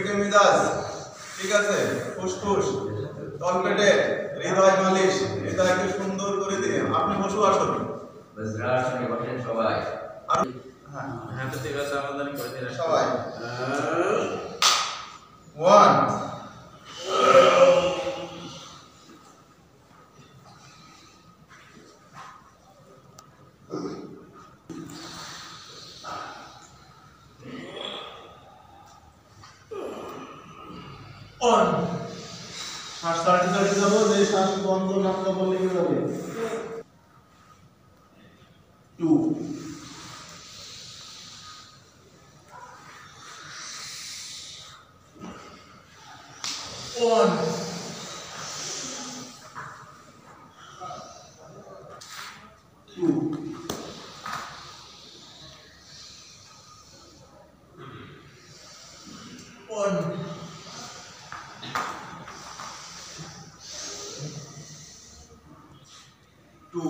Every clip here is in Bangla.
খিটখিটে মিজাজ, ঠিক আছে, ফুসফুস, তলপেটে হৃদয় মালিশ, হৃদয়কে সুন্দর করে দিয়ে আপনি বসু আসুন। সবাই সবাই 1 on শ্বাস ছাড়তে যাব, যে শ্বাস বন্ধ নাক বন্ধ হয়ে যাবে। 2 1 2 1 2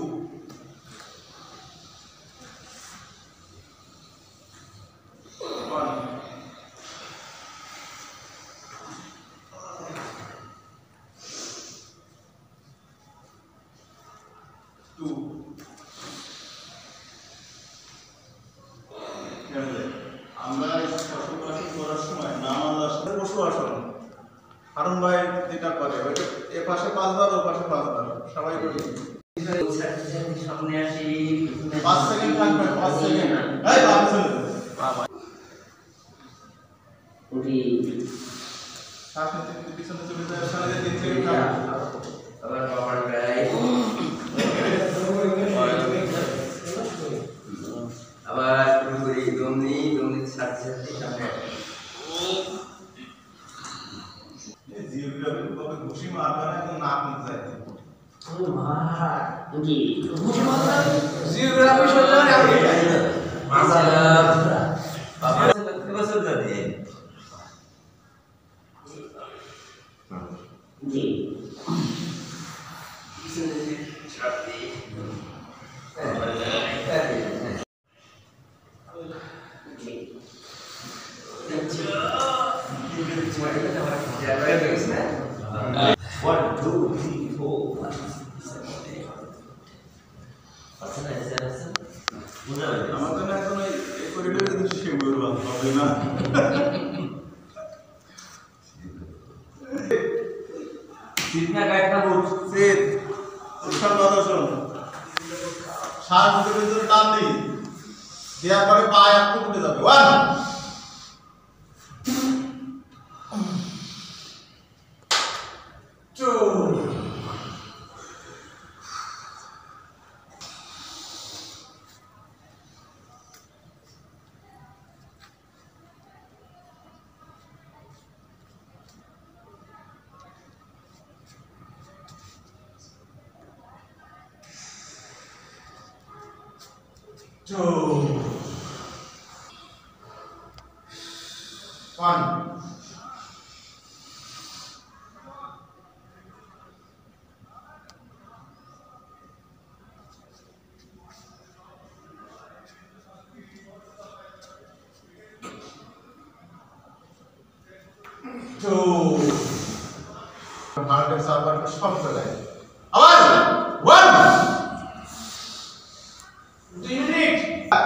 1 2 আমরা পশুপালন করার সময় নামাজ আসলে পশু আসন হারুন ভাই যেটা করে এ পাশে 5 বার ও পাশে 5 বার সবাই করি। সামনে আসি 5 সেকেন্ড থাকবে, 5 সেকেন্ড। এই বাবা উঠি শ্বাস নিতে পিছনে চলে যায়, সামনে 3 সেকেন্ড থাকবে। আবার বাবার গায় আবার পুরোপুরি দমনি সাথে সামনে এই জিওগ্রাফি কবে ঘুষি মারবে না, একদম নাক মুখ যায়। ও মা জি ঘুষি মারবে জিওগ্রাফি শরীরে আমি মাশাআল্লাহ বাবা কত বছর ধরে জি শক্তি শ্বাস ভিতরে টান দিই, দেওয়ার পরে পায়ে আপনি উঠে যাবে। 1 2 2 1 2 হার্টের সার্ভার সব জায়গায় আবার 1 2 মিনিট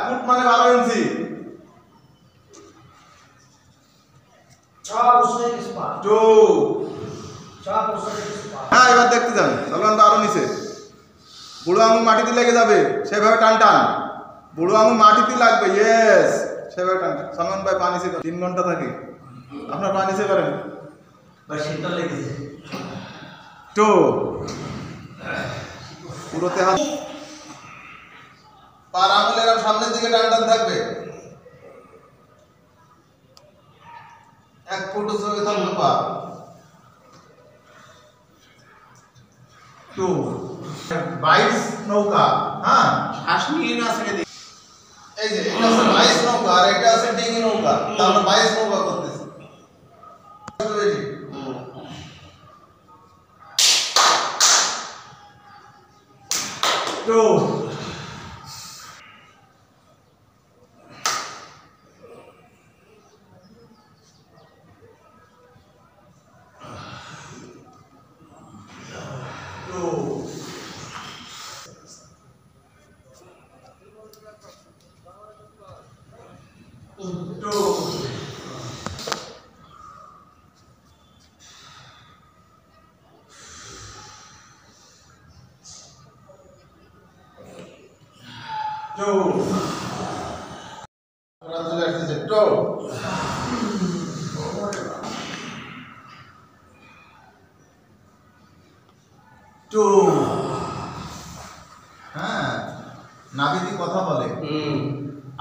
ফুট মানে 12 ইঞ্চি 2 হ্যাঁ এবার দেখতে যান। চলুন আরো নিচে, বুড়ো আঙুল মাটিতে লেগে যাবে, সেভাবে টান টান, বুড়ো আঙুল মাটিতে লাগবে, ইয়েস সেভাবে টান। সালমান ভাই পানি সে 3 ঘন্টা থাকে, আপনার পানি সে করেন বা শীতল লেগেছে। 2 পুরোতে হাত, পার আঙুল এরকম সামনের দিকে টান টান থাকবে, 1 ফুট উঁচু থাকবে পা। 2 22 নৌকা, হ্যাঁ শ্বাস নিয়ে না ছেড়ে দিই। এই যে এটা আছে 22 নৌকা আর এটা আছে ডিঙি নৌকা, তাহলে 22 নৌকা করতেছি। 2 1 টু চলে আসতেছে টু টু হ্যাঁ নাবিদি কথা বলে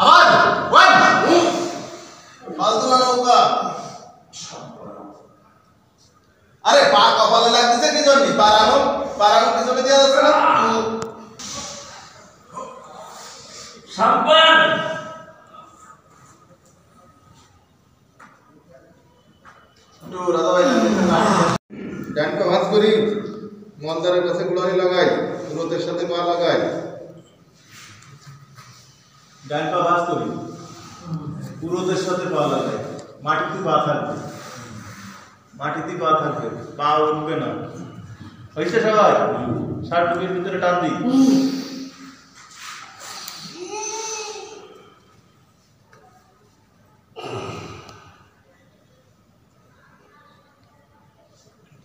আবার ওয়ান ফালতু না নৌকা আরে পা কপালে লাগতেছে কি জন্য পারানো পিছনে দেওয়া যাচ্ছে না সাবধান তো রাজা ভাই ডানটা ভাঁজ করি মলদারের কাছে গুড়ানি লাগাই পুরোতের সাথে পা লাগাই ডানটা ভাঁজ করি পুরোতের সাথে পা লাগাই মাটিতে পা থাকবে পা উঠবে না হয়েছে সবাই শার্ট টুপির ভিতরে টান দিই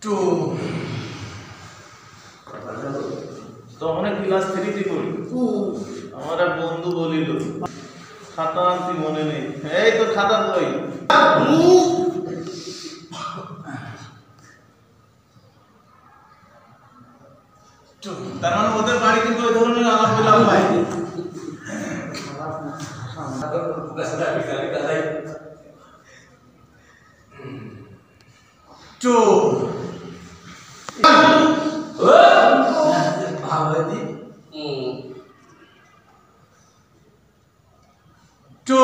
টু তখন ক্লাস 3 পড়ি আমার এক বন্ধু বলিল খাতা আনতে মনে নেই এই তো খাতা বই তার মানে ওদের বাড়ি কিন্তু ওই ধরনের আলাপ বিলাপ হয় টু টু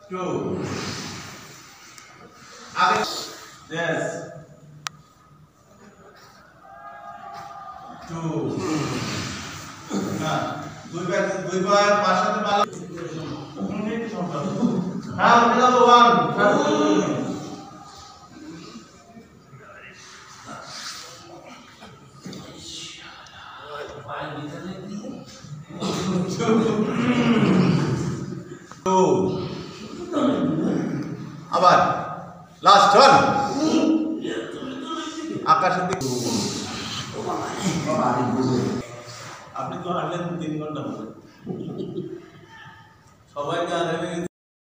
টু আগে yes টু না দুই বার পাঁচ সাথে পালা হ্যাঁ ওকে দাও ওয়ান আবার লাস্ট ওয়ান আকাশের দিকে আপনি তো হাঁটলেন 3 ঘন্টা সবাইকে